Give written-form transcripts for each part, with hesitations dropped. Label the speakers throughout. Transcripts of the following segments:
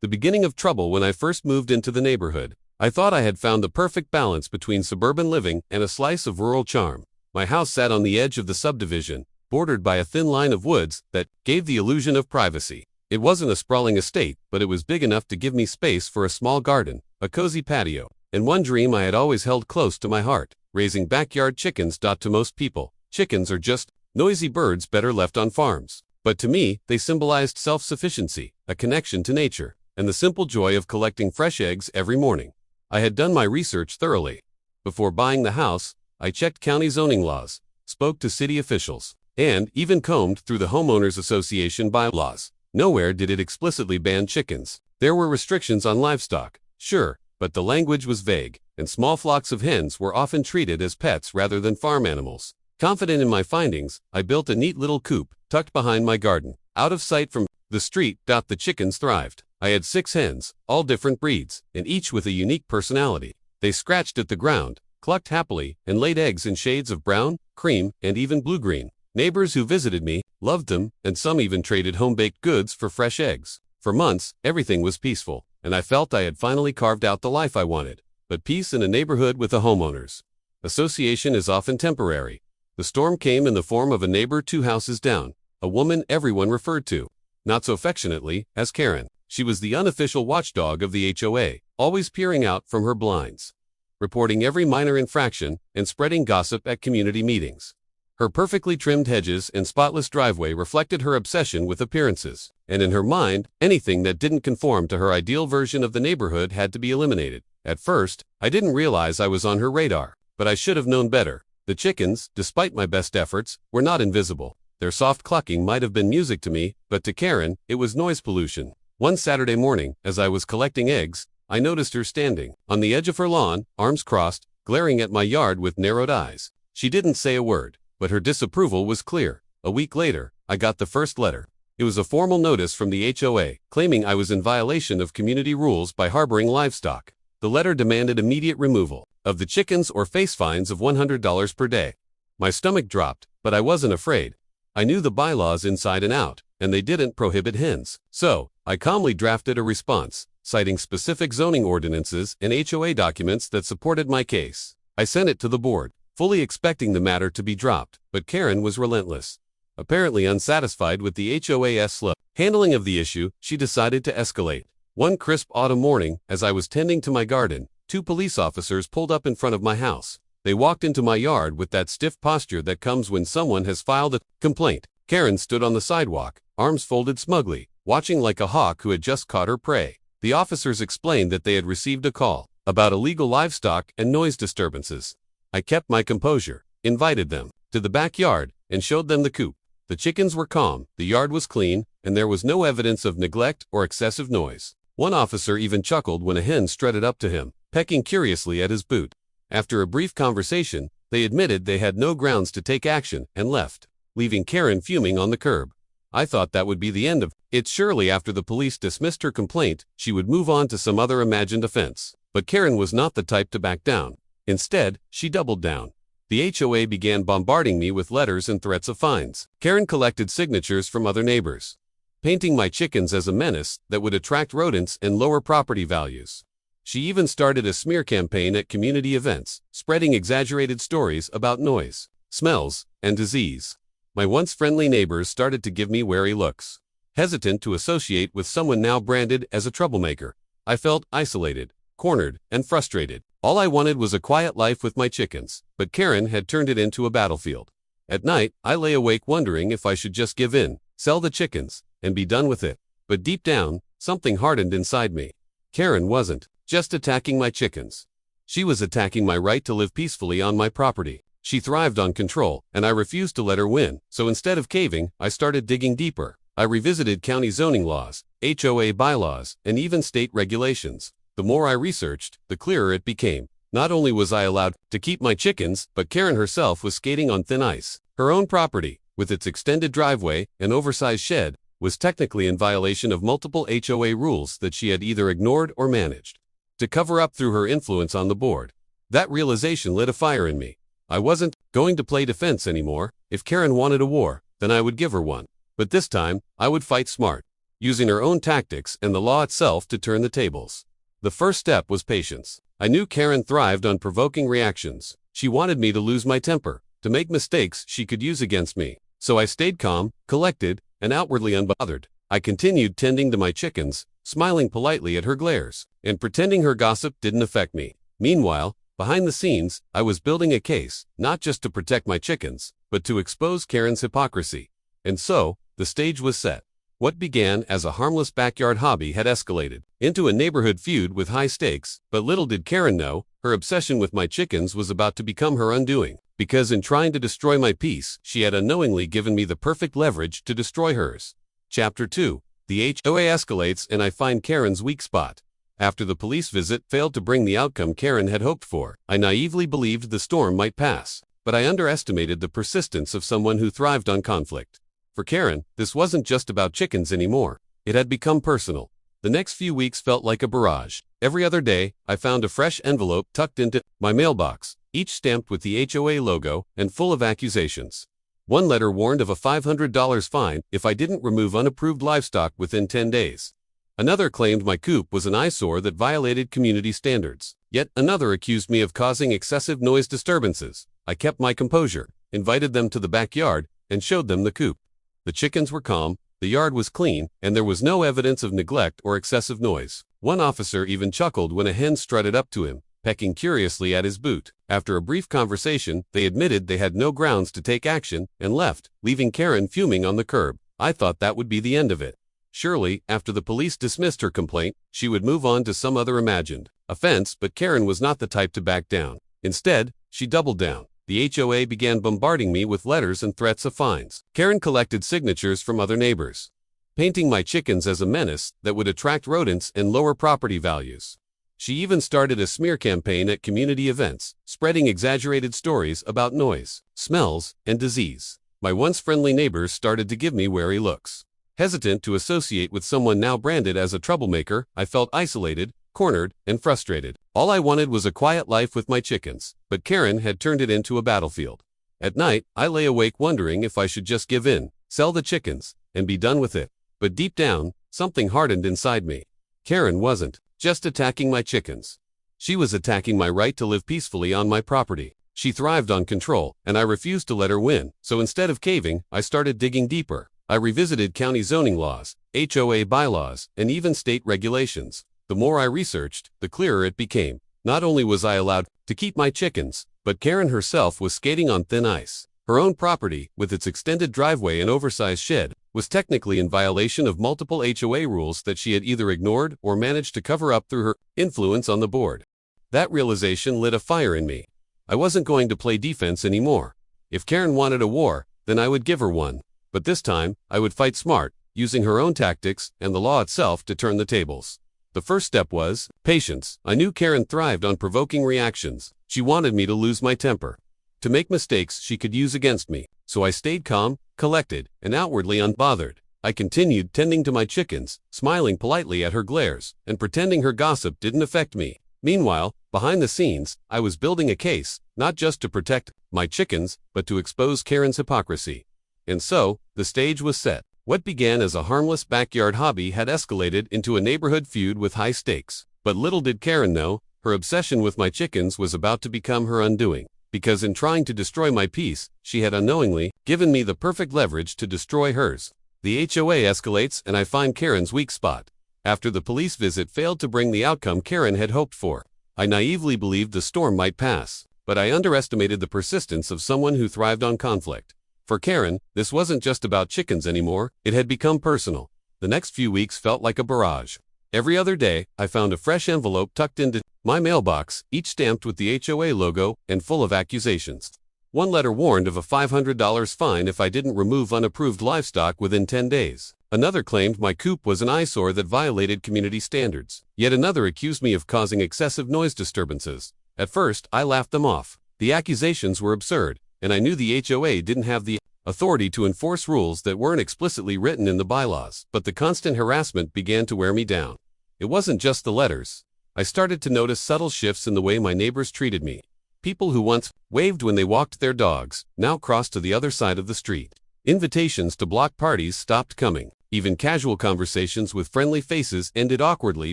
Speaker 1: the beginning of trouble when I first moved into the neighborhood. I thought I had found the perfect balance between suburban living and a slice of rural charm. My house sat on the edge of the subdivision, bordered by a thin line of woods that gave the illusion of privacy. It wasn't a sprawling estate, but it was big enough to give me space for a small garden, a cozy patio, and one dream I had always held close to my heart: raising backyard chickens. To most people, chickens are just noisy birds better left on farms. But to me, they symbolized self-sufficiency, a connection to nature, and the simple joy of collecting fresh eggs every morning. I had done my research thoroughly. Before buying the house, I checked county zoning laws, spoke to city officials, and even combed through the Homeowners Association bylaws. Nowhere did it explicitly ban chickens. There were restrictions on livestock, sure, but the language was vague, and small flocks of hens were often treated as pets rather than farm animals. Confident in my findings, I built a neat little coop, tucked behind my garden, out of sight from the street. The chickens thrived. I had 6 hens, all different breeds, and each with a unique personality. They scratched at the ground, clucked happily, and laid eggs in shades of brown, cream, and even blue-green. Neighbors who visited me loved them, and some even traded home-baked goods for fresh eggs. For months, everything was peaceful, and I felt I had finally carved out the life I wanted. But peace in a neighborhood with a homeowners association is often temporary. The storm came in the form of a neighbor 2 houses down, a woman everyone referred to, not so affectionately, as Karen. She was the unofficial watchdog of the HOA, always peering out from her blinds, reporting every minor infraction, and spreading gossip at community meetings. Her perfectly trimmed hedges and spotless driveway reflected her obsession with appearances, and in her mind, anything that didn't conform to her ideal version of the neighborhood had to be eliminated. At first, I didn't realize I was on her radar, but I should have known better. The chickens, despite my best efforts, were not invisible. Their soft clucking might have been music to me, but to Karen, it was noise pollution. One Saturday morning, as I was collecting eggs, I noticed her standing on the edge of her lawn, arms crossed, glaring at my yard with narrowed eyes. She didn't say a word, but her disapproval was clear. A week later, I got the first letter. It was a formal notice from the HOA, claiming I was in violation of community rules by harboring livestock. The letter demanded immediate removal of the chickens or face fines of $100 per day. My stomach dropped, but I wasn't afraid. I knew the bylaws inside and out, and they didn't prohibit hens. So, I calmly drafted a response, citing specific zoning ordinances and HOA documents that supported my case. I sent it to the board, fully expecting the matter to be dropped, but Karen was relentless. Apparently unsatisfied with the HOA's slow handling of the issue, she decided to escalate. One crisp autumn morning, as I was tending to my garden, 2 police officers pulled up in front of my house. They walked into my yard with that stiff posture that comes when someone has filed a complaint. Karen stood on the sidewalk, arms folded smugly, watching like a hawk who had just caught her prey. The officers explained that they had received a call about illegal livestock and noise disturbances. I kept my composure, invited them to the backyard, and showed them the coop. The chickens were calm, the yard was clean, and there was no evidence of neglect or excessive noise. One officer even chuckled when a hen strutted up to him, pecking curiously at his boot. After a brief conversation, they admitted they had no grounds to take action and left, leaving Karen fuming on the curb. I thought that would be the end of it. Surely after the police dismissed her complaint, she would move on to some other imagined offense. But Karen was not the type to back down. Instead, she doubled down. The HOA began bombarding me with letters and threats of fines. Karen collected signatures from other neighbors, painting my chickens as a menace that would attract rodents and lower property values. She even started a smear campaign at community events, spreading exaggerated stories about noise, smells, and disease. My once friendly neighbors started to give me wary looks, hesitant to associate with someone now branded as a troublemaker. I felt isolated, cornered, and frustrated. All I wanted was a quiet life with my chickens, but Karen had turned it into a battlefield. At night, I lay awake wondering if I should just give in, sell the chickens, and be done with it. But deep down, something hardened inside me. Karen wasn't just attacking my chickens. She was attacking my right to live peacefully on my property. She thrived on control, and I refused to let her win. So instead of caving, I started digging deeper. I revisited county zoning laws, HOA bylaws, and even state regulations. The more I researched, the clearer it became. Not only was I allowed to keep my chickens, but Karen herself was skating on thin ice. Her own property, with its extended driveway and oversized shed, was technically in violation of multiple HOA rules that she had either ignored or managed to cover up through her influence on the board. That realization lit a fire in me. I wasn't going to play defense anymore. If Karen wanted a war, then I would give her one. But this time, I would fight smart. using her own tactics and the law itself to turn the tables. The first step was patience. I knew Karen thrived on provoking reactions. She wanted me to lose my temper, to make mistakes she could use against me. So I stayed calm, collected, and outwardly unbothered. I continued tending to my chickens, smiling politely at her glares, and pretending her gossip didn't affect me. Meanwhile, behind the scenes, I was building a case, not just to protect my chickens, but to expose Karen's hypocrisy. And so, the stage was set. What began as a harmless backyard hobby had escalated into a neighborhood feud with high stakes, but little did Karen know, her obsession with my chickens was about to become her undoing. Because in trying to destroy my peace, she had unknowingly given me the perfect leverage to destroy hers. Chapter 2. The HOA escalates and I find Karen's weak spot. After the police visit failed to bring the outcome Karen had hoped for, I naively believed the storm might pass. But I underestimated the persistence of someone who thrived on conflict. For Karen, this wasn't just about chickens anymore. It had become personal. The next few weeks felt like a barrage. Every other day, I found a fresh envelope tucked into my mailbox, each stamped with the HOA logo and full of accusations. One letter warned of a $500 fine if I didn't remove unapproved livestock within 10 days. Another claimed my coop was an eyesore that violated community standards. Yet another accused me of causing excessive noise disturbances. I kept my composure, invited them to the backyard, and showed them the coop. The chickens were calm, the yard was clean, and there was no evidence of neglect or excessive noise. One officer even chuckled when a hen strutted up to him, pecking curiously at his boot. After a brief conversation, they admitted they had no grounds to take action and left, leaving Karen fuming on the curb. I thought that would be the end of it. Surely, after the police dismissed her complaint, she would move on to some other imagined offense, but Karen was not the type to back down. Instead, she doubled down. The HOA began bombarding me with letters and threats of fines. Karen collected signatures from other neighbors, painting my chickens as a menace that would attract rodents and lower property values. She even started a smear campaign at community events, spreading exaggerated stories about noise, smells, and disease. My once friendly neighbors started to give me wary looks. Hesitant to associate with someone now branded as a troublemaker, I felt isolated, cornered, and frustrated. All I wanted was a quiet life with my chickens, but Karen had turned it into a battlefield. At night, I lay awake wondering if I should just give in, sell the chickens, and be done with it. But deep down, something hardened inside me. Karen wasn't just attacking my chickens. She was attacking my right to live peacefully on my property. She thrived on control, and I refused to let her win. So instead of caving, I started digging deeper. I revisited county zoning laws, HOA bylaws, and even state regulations. The more I researched, the clearer it became. Not only was I allowed to keep my chickens, but Karen herself was skating on thin ice. Her own property, with its extended driveway and oversized shed, was technically in violation of multiple HOA rules that she had either ignored or managed to cover up through her influence on the board. That realization lit a fire in me. I wasn't going to play defense anymore. If Karen wanted a war, then I would give her one. But this time, I would fight smart, using her own tactics and the law itself to turn the tables. The first step was patience. I knew Karen thrived on provoking reactions. She wanted me to lose my temper, to make mistakes she could use against me. So I stayed calm, collected, and outwardly unbothered. I continued tending to my chickens, smiling politely at her glares, and pretending her gossip didn't affect me. Meanwhile, behind the scenes, I was building a case, not just to protect my chickens, but to expose Karen's hypocrisy. And so, the stage was set. What began as a harmless backyard hobby had escalated into a neighborhood feud with high stakes. But little did Karen know, her obsession with my chickens was about to become her undoing. Because in trying to destroy my peace, she had unknowingly given me the perfect leverage to destroy hers. The HOA escalates and I find Karen's weak spot. After the police visit failed to bring the outcome Karen had hoped for, I naively believed the storm might pass. But I underestimated the persistence of someone who thrived on conflict. For Karen, this wasn't just about chickens anymore, it had become personal. The next few weeks felt like a barrage. Every other day, I found a fresh envelope tucked into my mailbox, each stamped with the HOA logo and full of accusations. One letter warned of a $500 fine if I didn't remove unapproved livestock within 10 days. Another claimed my coop was an eyesore that violated community standards. Yet another accused me of causing excessive noise disturbances. At first, I laughed them off. The accusations were absurd, and I knew the HOA didn't have the authority to enforce rules that weren't explicitly written in the bylaws. But the constant harassment began to wear me down. It wasn't just the letters. I started to notice subtle shifts in the way my neighbors treated me. People who once waved when they walked their dogs now crossed to the other side of the street. Invitations to block parties stopped coming. Even casual conversations with friendly faces ended awkwardly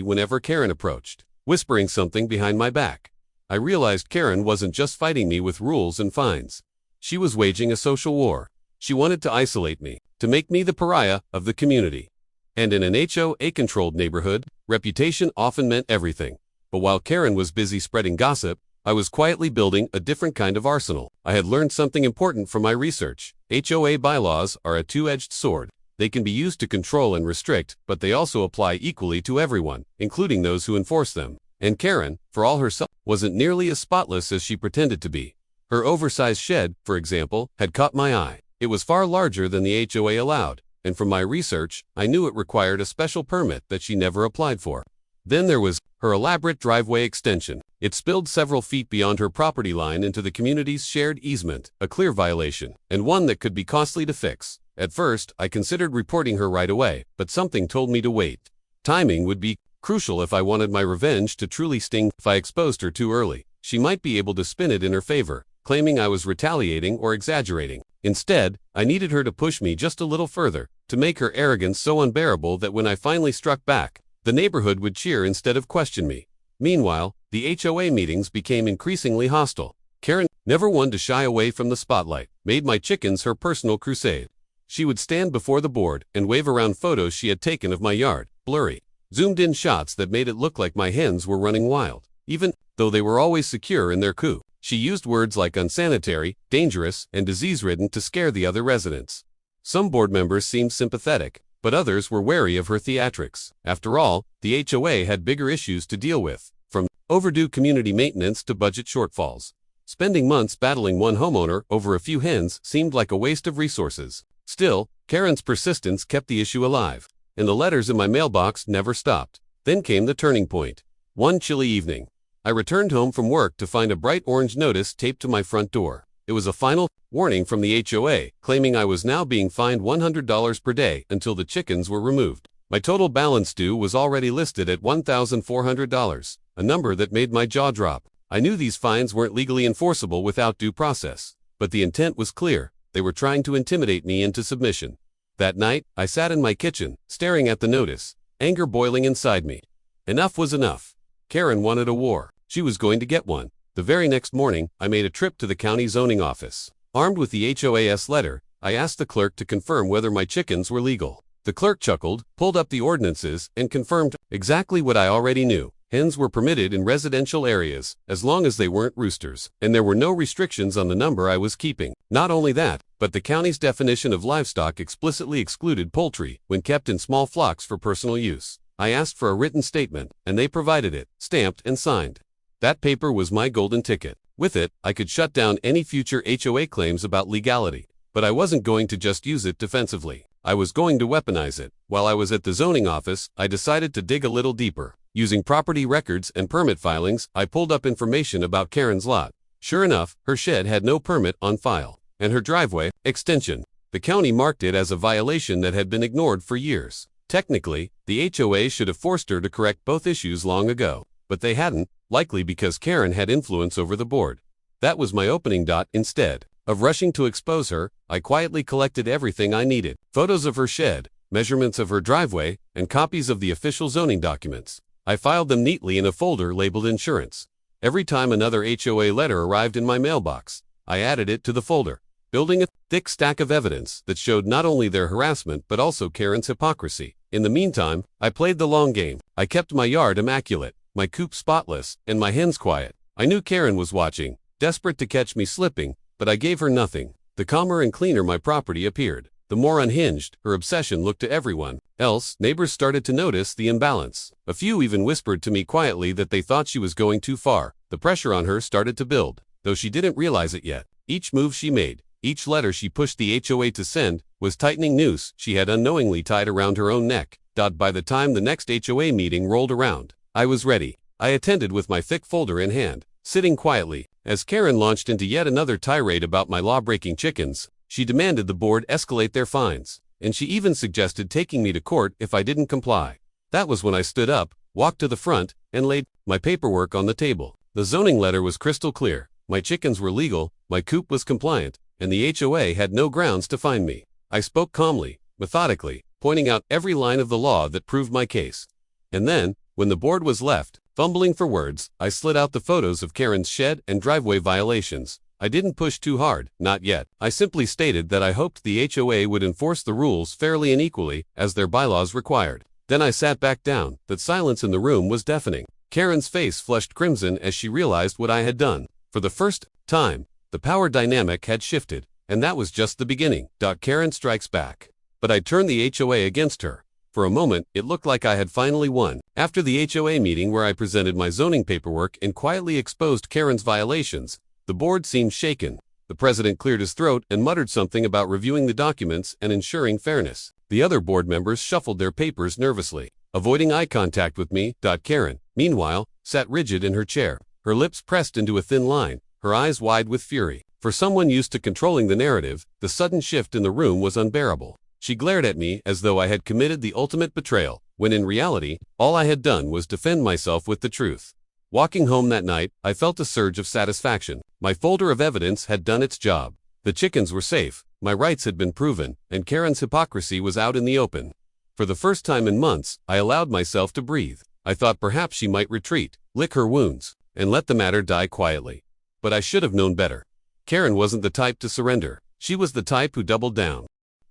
Speaker 1: whenever Karen approached, whispering something behind my back. I realized Karen wasn't just fighting me with rules and fines. She was waging a social war. She wanted to isolate me, to make me the pariah of the community. And in an HOA-controlled neighborhood, reputation often meant everything. But while Karen was busy spreading gossip, I was quietly building a different kind of arsenal. I had learned something important from my research. HOA bylaws are a two-edged sword. They can be used to control and restrict, but they also apply equally to everyone, including those who enforce them. And Karen, for all her self, wasn't nearly as spotless as she pretended to be. Her oversized shed, for example, had caught my eye. It was far larger than the HOA allowed, and from my research, I knew it required a special permit that she never applied for. Then there was her elaborate driveway extension. It spilled several feet beyond her property line into the community's shared easement, a clear violation, and one that could be costly to fix. At first, I considered reporting her right away, but something told me to wait. Timing would be crucial if I wanted my revenge to truly sting. If I exposed her too early, she might be able to spin it in her favor, claiming I was retaliating or exaggerating. Instead, I needed her to push me just a little further, to make her arrogance so unbearable that when I finally struck back, the neighborhood would cheer instead of question me. Meanwhile, the HOA meetings became increasingly hostile. Karen, never one to shy away from the spotlight, made my chickens her personal crusade. She would stand before the board and wave around photos she had taken of my yard, blurry, zoomed-in shots that made it look like my hens were running wild. Even though they were always secure in their coop, she used words like unsanitary, dangerous, and disease-ridden to scare the other residents. Some board members seemed sympathetic, but others were wary of her theatrics. After all, the HOA had bigger issues to deal with, from overdue community maintenance to budget shortfalls. Spending months battling one homeowner over a few hens seemed like a waste of resources. Still, Karen's persistence kept the issue alive, and the letters in my mailbox never stopped. Then came the turning point. One chilly evening, I returned home from work to find a bright orange notice taped to my front door. It was a final warning from the HOA, claiming I was now being fined $100 per day until the chickens were removed. My total balance due was already listed at $1,400, a number that made my jaw drop. I knew these fines weren't legally enforceable without due process, but the intent was clear. They were trying to intimidate me into submission. That night, I sat in my kitchen, staring at the notice, anger boiling inside me. Enough was enough. Karen wanted a war. She was going to get one. The very next morning, I made a trip to the county zoning office. Armed with the HOA's letter, I asked the clerk to confirm whether my chickens were legal. The clerk chuckled, pulled up the ordinances, and confirmed exactly what I already knew. Hens were permitted in residential areas, as long as they weren't roosters, and there were no restrictions on the number I was keeping. Not only that, but the county's definition of livestock explicitly excluded poultry when kept in small flocks for personal use. I asked for a written statement, and they provided it, stamped and signed. That paper was my golden ticket. With it, I could shut down any future HOA claims about legality. But I wasn't going to just use it defensively. I was going to weaponize it. While I was at the zoning office, I decided to dig a little deeper. Using property records and permit filings, I pulled up information about Karen's lot. Sure enough, her shed had no permit on file, and her driveway extension. The county marked it as a violation that had been ignored for years. Technically, the HOA should have forced her to correct both issues long ago, but they hadn't, likely because Karen had influence over the board. That was my opening. Instead of rushing to expose her, I quietly collected everything I needed: photos of her shed, measurements of her driveway, and copies of the official zoning documents. I filed them neatly in a folder labeled insurance. Every time another HOA letter arrived in my mailbox, I added it to the folder, building a thick stack of evidence that showed not only their harassment but also Karen's hypocrisy. In the meantime, I played the long game. I kept my yard immaculate, my coop spotless, and my hens quiet. I knew Karen was watching, desperate to catch me slipping, but I gave her nothing. The calmer and cleaner my property appeared, the more unhinged her obsession looked to everyone else. Neighbors started to notice the imbalance. A few even whispered to me quietly that they thought she was going too far. The pressure on her started to build, though she didn't realize it yet. Each move she made, each letter she pushed the HOA to send, was tightening noose she had unknowingly tied around her own neck. By the time the next HOA meeting rolled around, I was ready. I attended with my thick folder in hand, sitting quietly. As Karen launched into yet another tirade about my law-breaking chickens, she demanded the board escalate their fines, and she even suggested taking me to court if I didn't comply. That was when I stood up, walked to the front, and laid my paperwork on the table. The zoning letter was crystal clear. My chickens were legal, my coop was compliant, and the HOA had no grounds to fine me. I spoke calmly, methodically, pointing out every line of the law that proved my case. And then, when the board was left, fumbling for words, I slid out the photos of Karen's shed and driveway violations. I didn't push too hard, not yet. I simply stated that I hoped the HOA would enforce the rules fairly and equally, as their bylaws required. Then I sat back down. That silence in the room was deafening. Karen's face flushed crimson as she realized what I had done. For the first time, the power dynamic had shifted, and that was just the beginning. Karen strikes back. But I turned the HOA against her. For a moment, it looked like I had finally won. After the HOA meeting where I presented my zoning paperwork and quietly exposed Karen's violations, the board seemed shaken. The president cleared his throat and muttered something about reviewing the documents and ensuring fairness. The other board members shuffled their papers nervously, avoiding eye contact with me. Karen, meanwhile, sat rigid in her chair, her lips pressed into a thin line, her eyes wide with fury. For someone used to controlling the narrative, the sudden shift in the room was unbearable. She glared at me as though I had committed the ultimate betrayal, when in reality, all I had done was defend myself with the truth. Walking home that night, I felt a surge of satisfaction. My folder of evidence had done its job. The chickens were safe, my rights had been proven, and Karen's hypocrisy was out in the open. For the first time in months, I allowed myself to breathe. I thought perhaps she might retreat, lick her wounds, and let the matter die quietly. But I should have known better. Karen wasn't the type to surrender. She was the type who doubled down.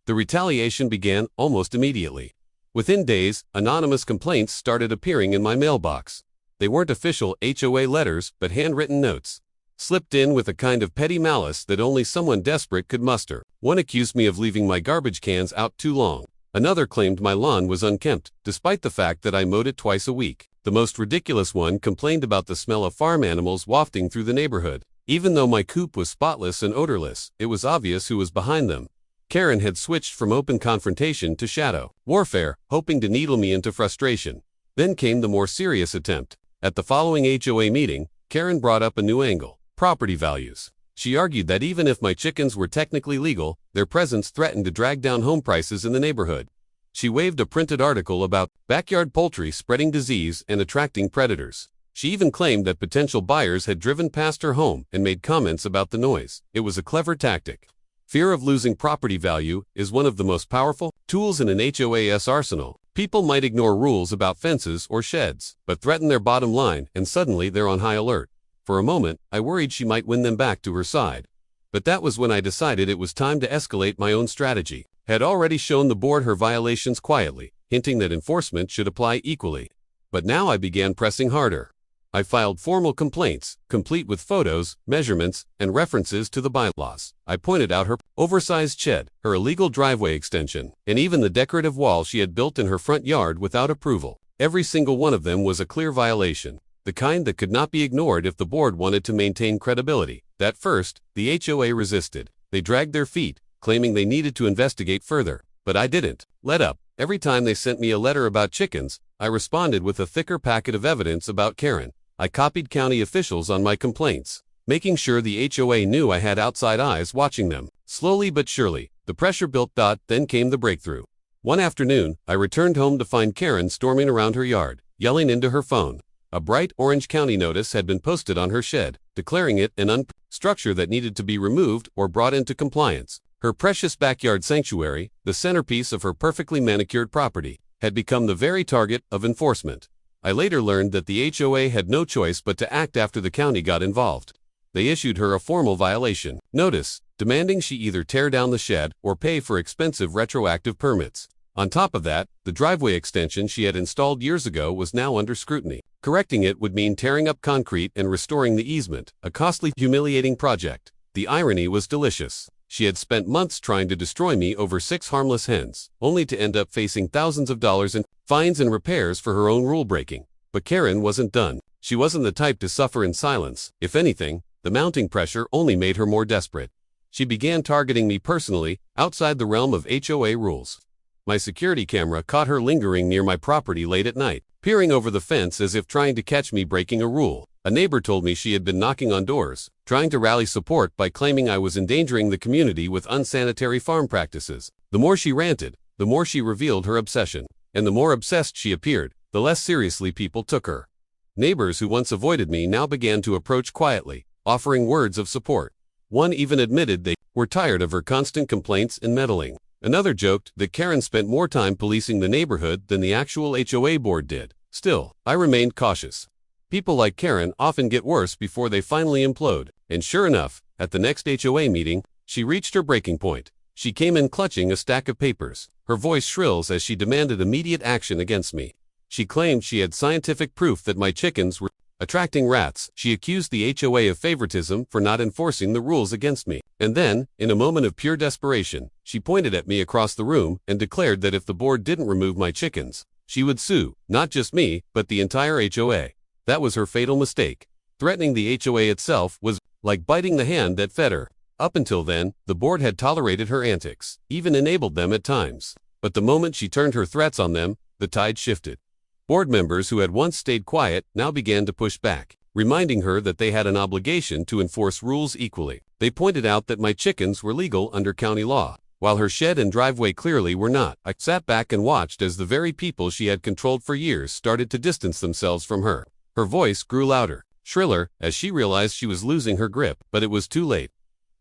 Speaker 1: The retaliation began almost immediately. Within days, anonymous complaints started appearing in my mailbox. They weren't official HOA letters, but handwritten notes, slipped in with a kind of petty malice that only someone desperate could muster. One accused me of leaving my garbage cans out too long. Another claimed my lawn was unkempt, despite the fact that I mowed it twice a week. The most ridiculous one complained about the smell of farm animals wafting through the neighborhood. Even though my coop was spotless and odorless, it was obvious who was behind them. Karen had switched from open confrontation to shadow warfare, hoping to needle me into frustration. Then came the more serious attempt. At the following HOA meeting, Karen brought up a new angle: property values. She argued that even if my chickens were technically legal, their presence threatened to drag down home prices in the neighborhood. She waved a printed article about backyard poultry spreading disease and attracting predators. She even claimed that potential buyers had driven past her home and made comments about the noise. It was a clever tactic. Fear of losing property value is one of the most powerful tools in an HOA's arsenal. People might ignore rules about fences or sheds, but threaten their bottom line, and suddenly they're on high alert. For a moment, I worried she might win them back to her side. But that was when I decided it was time to escalate my own strategy. I had already shown the board her violations quietly, hinting that enforcement should apply equally. But now I began pressing harder. I filed formal complaints, complete with photos, measurements, and references to the bylaws. I pointed out her oversized shed, her illegal driveway extension, and even the decorative wall she had built in her front yard without approval. Every single one of them was a clear violation, the kind that could not be ignored if the board wanted to maintain credibility. At first, the HOA resisted. They dragged their feet, claiming they needed to investigate further. But I didn't let up. Every time they sent me a letter about chickens, I responded with a thicker packet of evidence about Karen. I copied county officials on my complaints, making sure the HOA knew I had outside eyes watching them. Slowly but surely, the pressure built. Then came the breakthrough. One afternoon, I returned home to find Karen storming around her yard, yelling into her phone. A bright orange county notice had been posted on her shed, declaring it an structure that needed to be removed or brought into compliance. Her precious backyard sanctuary, the centerpiece of her perfectly manicured property, had become the very target of enforcement. I later learned that the HOA had no choice but to act after the county got involved. They issued her a formal violation notice, demanding she either tear down the shed or pay for expensive retroactive permits. On top of that, the driveway extension she had installed years ago was now under scrutiny. Correcting it would mean tearing up concrete and restoring the easement, a costly, humiliating project. The irony was delicious. She had spent months trying to destroy me over 6 harmless hens, only to end up facing thousands of dollars in fines and repairs for her own rule-breaking. But Karen wasn't done. She wasn't the type to suffer in silence. If anything, the mounting pressure only made her more desperate. She began targeting me personally, outside the realm of HOA rules. My security camera caught her lingering near my property late at night, peering over the fence as if trying to catch me breaking a rule. A neighbor told me she had been knocking on doors, trying to rally support by claiming I was endangering the community with unsanitary farm practices. The more she ranted, the more she revealed her obsession. And the more obsessed she appeared, the less seriously people took her. Neighbors who once avoided me now began to approach quietly, offering words of support. One even admitted they were tired of her constant complaints and meddling. Another joked that Karen spent more time policing the neighborhood than the actual HOA board did. Still, I remained cautious. People like Karen often get worse before they finally implode. And sure enough, at the next HOA meeting, she reached her breaking point. She came in clutching a stack of papers. Her voice shrills as she demanded immediate action against me. She claimed she had scientific proof that my chickens were attracting rats. She accused the HOA of favoritism for not enforcing the rules against me. And then, in a moment of pure desperation, she pointed at me across the room and declared that if the board didn't remove my chickens, she would sue, not just me, but the entire HOA. That was her fatal mistake. Threatening the HOA itself was like biting the hand that fed her. Up until then, the board had tolerated her antics, even enabled them at times. But the moment she turned her threats on them, the tide shifted. Board members who had once stayed quiet now began to push back, reminding her that they had an obligation to enforce rules equally. They pointed out that my chickens were legal under county law, while her shed and driveway clearly were not. I sat back and watched as the very people she had controlled for years started to distance themselves from her. Her voice grew louder, shriller, as she realized she was losing her grip, but it was too late.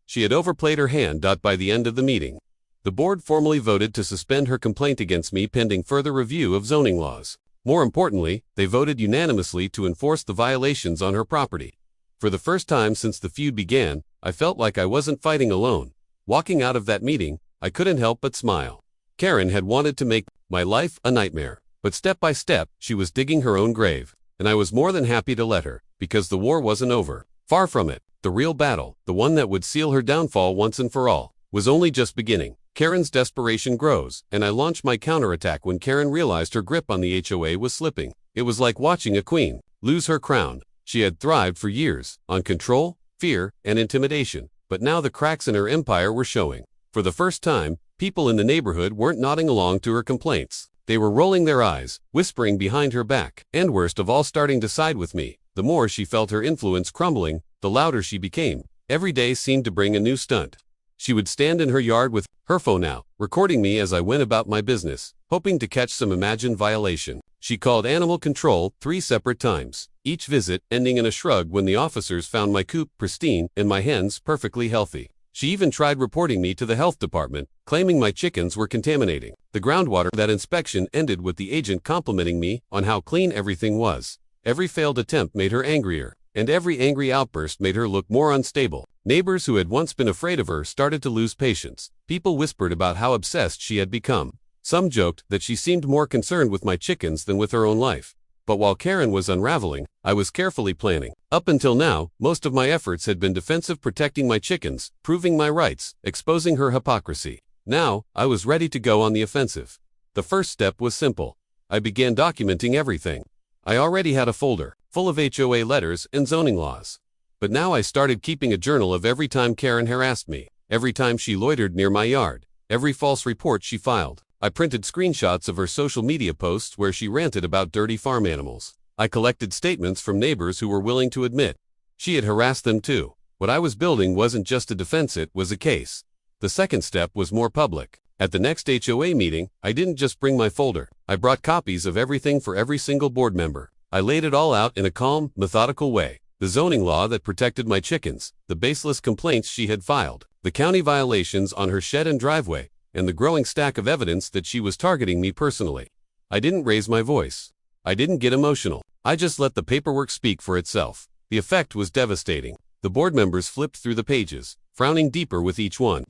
Speaker 1: She had overplayed her hand. By the end of the meeting, the board formally voted to suspend her complaint against me pending further review of zoning laws. More importantly, they voted unanimously to enforce the violations on her property. For the first time since the feud began, I felt like I wasn't fighting alone. Walking out of that meeting, I couldn't help but smile. Karen had wanted to make my life a nightmare, but step by step, she was digging her own grave, and I was more than happy to let her, because the war wasn't over. Far from it. The real battle, the one that would seal her downfall once and for all, was only just beginning. Karen's desperation grows, and I launched my counterattack when Karen realized her grip on the HOA was slipping. It was like watching a queen lose her crown. She had thrived for years on control, fear, and intimidation, but now the cracks in her empire were showing. For the first time, people in the neighborhood weren't nodding along to her complaints. They were rolling their eyes, whispering behind her back, and worst of all, starting to side with me. The more she felt her influence crumbling, the louder she became. Every day seemed to bring a new stunt. She would stand in her yard with her phone out, recording me as I went about my business, hoping to catch some imagined violation. She called animal control 3 separate times, each visit ending in a shrug when the officers found my coop pristine and my hens perfectly healthy. She even tried reporting me to the health department, claiming my chickens were contaminating the groundwater. That inspection ended with the agent complimenting me on how clean everything was. Every failed attempt made her angrier, and every angry outburst made her look more unstable. Neighbors who had once been afraid of her started to lose patience. People whispered about how obsessed she had become. Some joked that she seemed more concerned with my chickens than with her own life. But while Karen was unraveling, I was carefully planning. Up until now, most of my efforts had been defensive, protecting my chickens, proving my rights, exposing her hypocrisy. Now, I was ready to go on the offensive. The first step was simple. I began documenting everything. I already had a folder full of HOA letters and zoning laws. But now I started keeping a journal of every time Karen harassed me, every time she loitered near my yard, every false report she filed. I printed screenshots of her social media posts where she ranted about dirty farm animals. I collected statements from neighbors who were willing to admit she had harassed them too. What I was building wasn't just a defense, it was a case. The second step was more public. At the next HOA meeting, I didn't just bring my folder. I brought copies of everything for every single board member. I laid it all out in a calm, methodical way. The zoning law that protected my chickens, the baseless complaints she had filed, the county violations on her shed and driveway, and the growing stack of evidence that she was targeting me personally. I didn't raise my voice. I didn't get emotional. I just let the paperwork speak for itself. The effect was devastating. The board members flipped through the pages, frowning deeper with each one.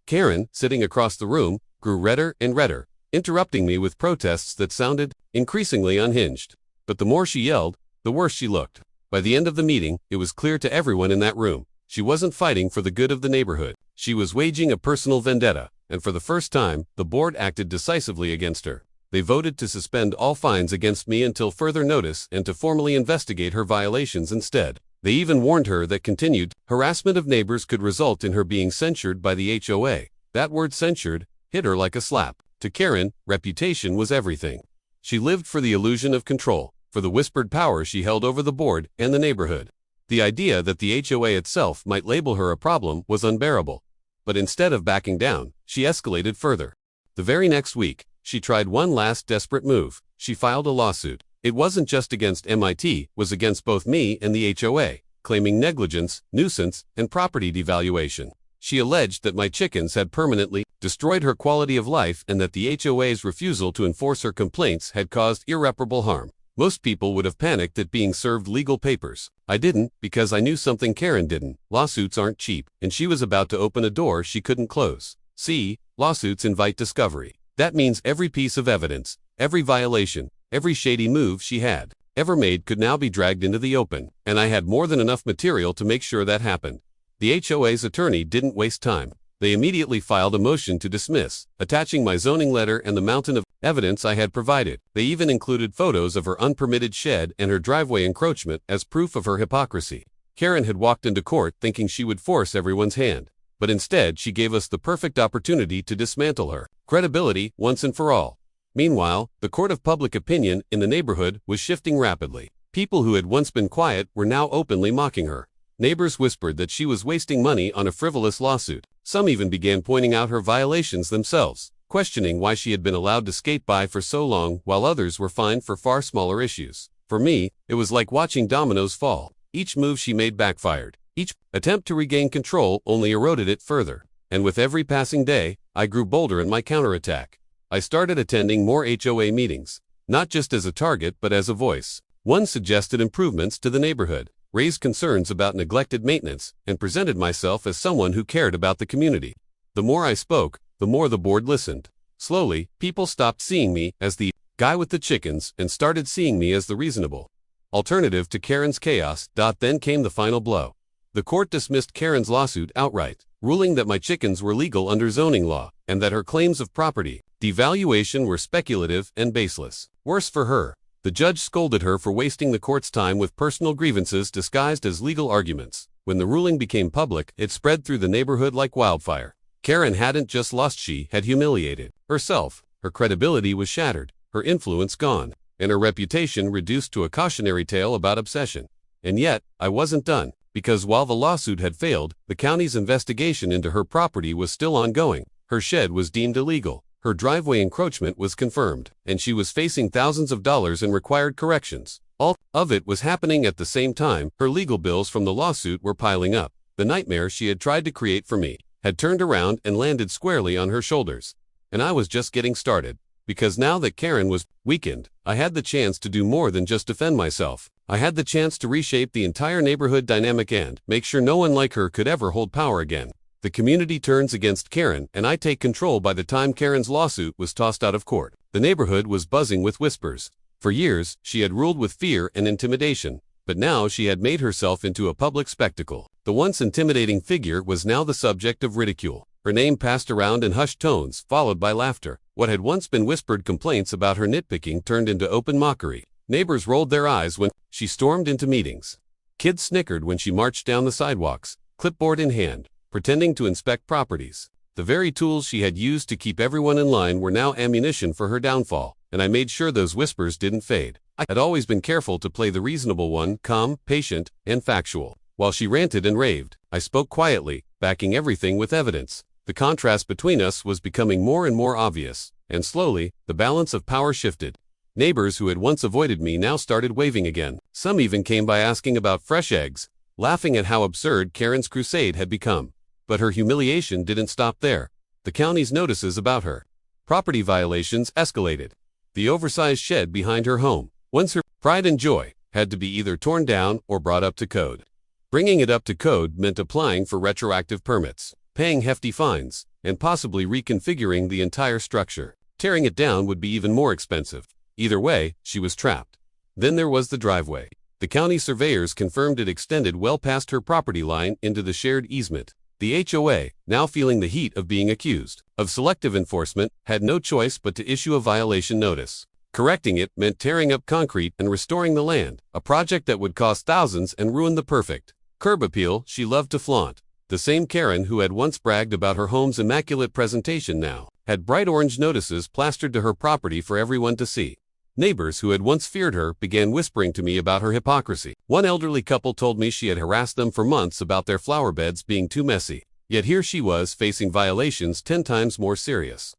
Speaker 1: Karen, sitting across the room, grew redder and redder, interrupting me with protests that sounded increasingly unhinged. But the more she yelled, the worse she looked. By the end of the meeting, it was clear to everyone in that room. She wasn't fighting for the good of the neighborhood. She was waging a personal vendetta, and for the first time, the board acted decisively against her. They voted to suspend all fines against me until further notice and to formally investigate her violations instead. They even warned her that continued harassment of neighbors could result in her being censured by the HOA. That word censured hit her like a slap. To Karen, reputation was everything. She lived for the illusion of control, for the whispered power she held over the board and the neighborhood. The idea that the HOA itself might label her a problem was unbearable. But instead of backing down, she escalated further. The very next week, she tried one last desperate move. She filed a lawsuit. It wasn't just against MIT, it was against both me and the HOA, claiming negligence, nuisance, and property devaluation. She alleged that my chickens had permanently destroyed her quality of life and that the HOA's refusal to enforce her complaints had caused irreparable harm. Most people would have panicked at being served legal papers. I didn't, because I knew something Karen didn't. Lawsuits aren't cheap, and she was about to open a door she couldn't close. See, lawsuits invite discovery. That means every piece of evidence, every violation, every shady move she had ever made could now be dragged into the open, and I had more than enough material to make sure that happened. The HOA's attorney didn't waste time. They immediately filed a motion to dismiss, attaching my zoning letter and the mountain of evidence I had provided. They even included photos of her unpermitted shed and her driveway encroachment as proof of her hypocrisy. Karen had walked into court thinking she would force everyone's hand, but instead she gave us the perfect opportunity to dismantle her credibility once and for all. Meanwhile, the court of public opinion in the neighborhood was shifting rapidly. People who had once been quiet were now openly mocking her. Neighbors whispered that she was wasting money on a frivolous lawsuit. Some even began pointing out her violations themselves, questioning why she had been allowed to skate by for so long while others were fined for far smaller issues. For me, it was like watching dominoes fall. Each move she made backfired. Each attempt to regain control only eroded it further. And with every passing day, I grew bolder in my counterattack. I started attending more HOA meetings, not just as a target but as a voice. One suggested improvements to the neighborhood, raised concerns about neglected maintenance, and presented myself as someone who cared about the community. The more I spoke, the more the board listened. Slowly, people stopped seeing me as the guy with the chickens and started seeing me as the reasonable alternative to Karen's chaos. Then came the final blow. The court dismissed Karen's lawsuit outright, ruling that my chickens were legal under zoning law, and that her claims of property devaluation were speculative and baseless. Worse for her, the judge scolded her for wasting the court's time with personal grievances disguised as legal arguments. When the ruling became public, it spread through the neighborhood like wildfire. Karen hadn't just lost, she had humiliated herself. Her credibility was shattered, her influence gone, and her reputation reduced to a cautionary tale about obsession. And yet, I wasn't done, because while the lawsuit had failed, the county's investigation into her property was still ongoing. Her shed was deemed illegal. Her driveway encroachment was confirmed, and she was facing thousands of dollars in required corrections. All of it was happening at the same time. Her legal bills from the lawsuit were piling up. The nightmare she had tried to create for me had turned around and landed squarely on her shoulders. And I was just getting started, because now that Karen was weakened, I had the chance to do more than just defend myself. I had the chance to reshape the entire neighborhood dynamic and make sure no one like her could ever hold power again. The community turns against Karen, and I take control. By the time Karen's lawsuit was tossed out of court, the neighborhood was buzzing with whispers. For years, she had ruled with fear and intimidation, but now she had made herself into a public spectacle. The once intimidating figure was now the subject of ridicule. Her name passed around in hushed tones, followed by laughter. What had once been whispered complaints about her nitpicking turned into open mockery. Neighbors rolled their eyes when she stormed into meetings. Kids snickered when she marched down the sidewalks, clipboard in hand, pretending to inspect properties. The very tools she had used to keep everyone in line were now ammunition for her downfall, and I made sure those whispers didn't fade. I had always been careful to play the reasonable one, calm, patient, and factual. While she ranted and raved, I spoke quietly, backing everything with evidence. The contrast between us was becoming more and more obvious, and slowly, the balance of power shifted. Neighbors who had once avoided me now started waving again. Some even came by asking about fresh eggs, laughing at how absurd Karen's crusade had become. But her humiliation didn't stop there. The county's notices about her property violations escalated. The oversized shed behind her home, once her pride and joy, had to be either torn down or brought up to code. Bringing it up to code meant applying for retroactive permits, paying hefty fines, and possibly reconfiguring the entire structure. Tearing it down would be even more expensive. Either way, she was trapped. Then there was the driveway. The county surveyors confirmed it extended well past her property line into the shared easement. The HOA, now feeling the heat of being accused of selective enforcement, had no choice but to issue a violation notice. Correcting it meant tearing up concrete and restoring the land, a project that would cost thousands and ruin the perfect curb appeal she loved to flaunt. The same Karen who had once bragged about her home's immaculate presentation now had bright orange notices plastered to her property for everyone to see. Neighbors who had once feared her began whispering to me about her hypocrisy. One elderly couple told me she had harassed them for months about their flower beds being too messy. Yet here she was facing violations 10 times more serious.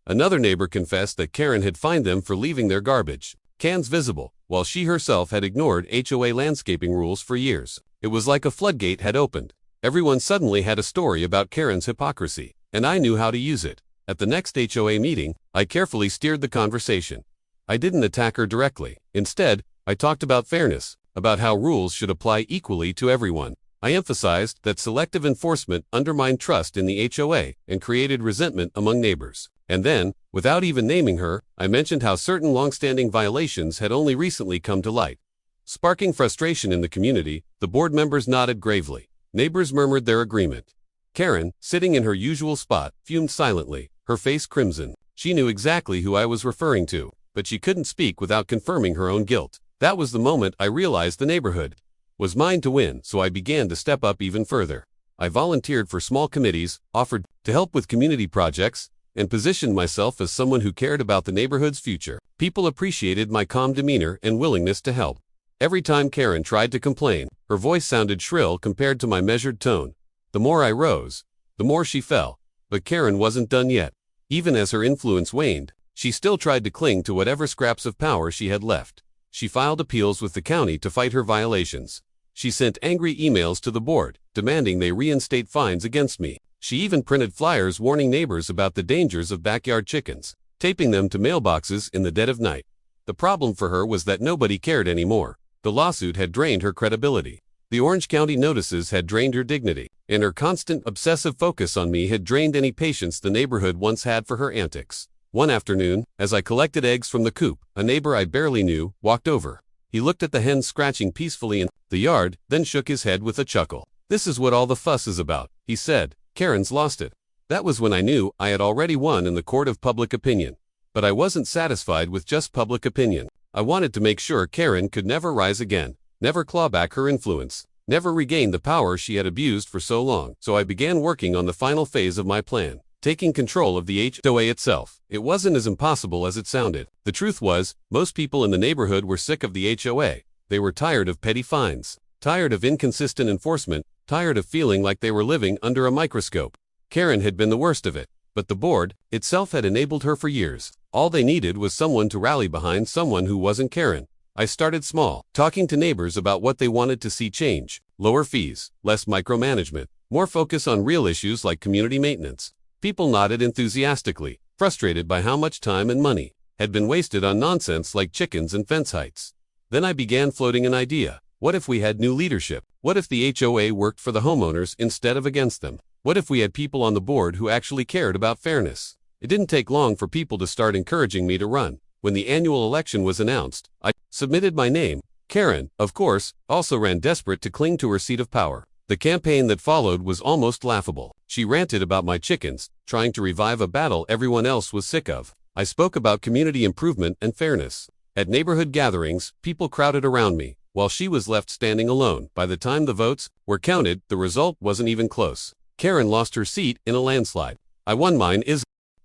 Speaker 1: Another neighbor confessed that Karen had fined them for leaving their garbage cans visible, while she herself had ignored HOA landscaping rules for years. It was like a floodgate had opened, Everyone suddenly had a story about Karen's hypocrisy, and I knew how to use it. At the next HOA meeting, I carefully steered the conversation. I didn't attack her directly. Instead, I talked about fairness, about how rules should apply equally to everyone. I emphasized that selective enforcement undermined trust in the HOA and created resentment among neighbors. And then, without even naming her, I mentioned how certain long-standing violations had only recently come to light. Sparking frustration in the community, the board members nodded gravely. Neighbors murmured their agreement. Karen, sitting in her usual spot, fumed silently, her face crimson. She knew exactly who I was referring to, but she couldn't speak without confirming her own guilt. That was the moment I realized the neighborhood was mine to win, so I began to step up even further. I volunteered for small committees, offered to help with community projects, and positioned myself as someone who cared about the neighborhood's future. People appreciated my calm demeanor and willingness to help. Every time Karen tried to complain, her voice sounded shrill compared to my measured tone. The more I rose, the more she fell. But Karen wasn't done yet. Even as her influence waned, she still tried to cling to whatever scraps of power she had left. She filed appeals with the county to fight her violations. She sent angry emails to the board, demanding they reinstate fines against me. She even printed flyers warning neighbors about the dangers of backyard chickens, taping them to mailboxes in the dead of night. The problem for her was that nobody cared anymore. The lawsuit had drained her credibility. The Orange County notices had drained her dignity, and her constant, obsessive focus on me had drained any patience the neighborhood once had for her antics. One afternoon, as I collected eggs from the coop, a neighbor I barely knew walked over. He looked at the hens scratching peacefully in the yard, then shook his head with a chuckle. "This is what all the fuss is about," he said. "Karen's lost it." That was when I knew I had already won in the court of public opinion. But I wasn't satisfied with just public opinion. I wanted to make sure Karen could never rise again, never claw back her influence, never regain the power she had abused for so long. So I began working on the final phase of my plan, taking control of the HOA itself. It wasn't as impossible as it sounded. The truth was, most people in the neighborhood were sick of the HOA. They were tired of petty fines, tired of inconsistent enforcement, tired of feeling like they were living under a microscope. Karen had been the worst of it, but the board itself had enabled her for years. All they needed was someone to rally behind, someone who wasn't Karen. I started small, talking to neighbors about what they wanted to see change: lower fees, less micromanagement, more focus on real issues like community maintenance. People nodded enthusiastically, frustrated by how much time and money had been wasted on nonsense like chickens and fence heights. Then I began floating an idea. What if we had new leadership? What if the HOA worked for the homeowners instead of against them? What if we had people on the board who actually cared about fairness? It didn't take long for people to start encouraging me to run. When the annual election was announced, I submitted my name. Karen, of course, also ran, desperate to cling to her seat of power. The campaign that followed was almost laughable. She ranted about my chickens, trying to revive a battle everyone else was sick of. I spoke about community improvement and fairness. At neighborhood gatherings, people crowded around me, while she was left standing alone. By the time the votes were counted, the result wasn't even close. Karen lost her seat in a landslide. I won mine.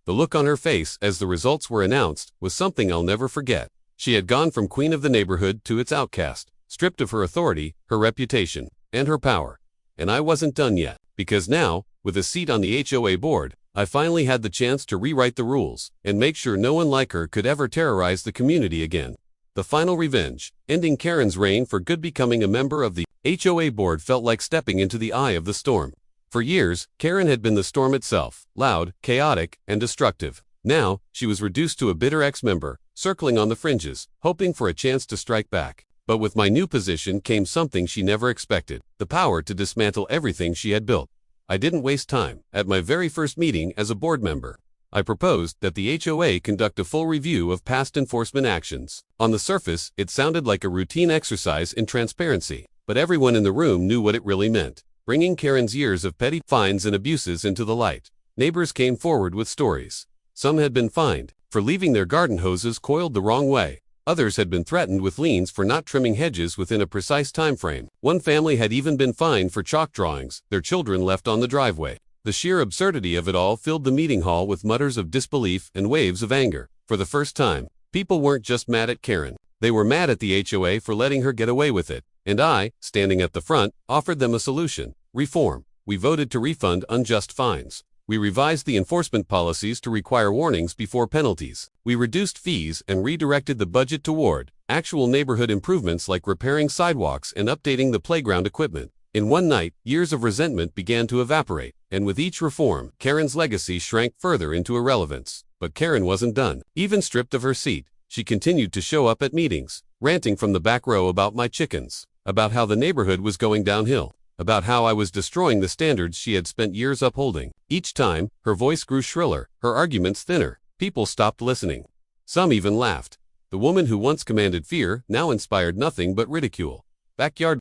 Speaker 1: The look on her face as the results were announced was something I'll never forget. She had gone from queen of the neighborhood to its outcast, stripped of her authority, her reputation, and her power. And I wasn't done yet, because now, with a seat on the HOA board, I finally had the chance to rewrite the rules and make sure no one like her could ever terrorize the community again. The final revenge, ending Karen's reign for good. Becoming a member of the HOA board felt like stepping into the eye of the storm. For years, Karen had been the storm itself, loud, chaotic, and destructive. Now, she was reduced to a bitter ex-member, circling on the fringes, hoping for a chance to strike back. But with my new position came something she never expected: the power to dismantle everything she had built. I didn't waste time. At my very first meeting as a board member, I proposed that the HOA conduct a full review of past enforcement actions. On the surface, it sounded like a routine exercise in transparency, but everyone in the room knew what it really meant: bringing Karen's years of petty fines and abuses into the light. Neighbors came forward with stories. Some had been fined for leaving their garden hoses coiled the wrong way. Others had been threatened with liens for not trimming hedges within a precise time frame. One family had even been fined for chalk drawings their children left on the driveway. The sheer absurdity of it all filled the meeting hall with mutters of disbelief and waves of anger. For the first time, people weren't just mad at Karen. They were mad at the HOA for letting her get away with it. And I, standing at the front, offered them a solution: reform. We voted to refund unjust fines. We revised the enforcement policies to require warnings before penalties. We reduced fees and redirected the budget toward actual neighborhood improvements like repairing sidewalks and updating the playground equipment. In one night, years of resentment began to evaporate, and with each reform, Karen's legacy shrank further into irrelevance. But Karen wasn't done. Even stripped of her seat, she continued to show up at meetings, ranting from the back row about my chickens, about how the neighborhood was going downhill, about how I was destroying the standards she had spent years upholding. Each time, her voice grew shriller, her arguments thinner. People stopped listening. Some even laughed. The woman who once commanded fear now inspired nothing but ridicule. Backyard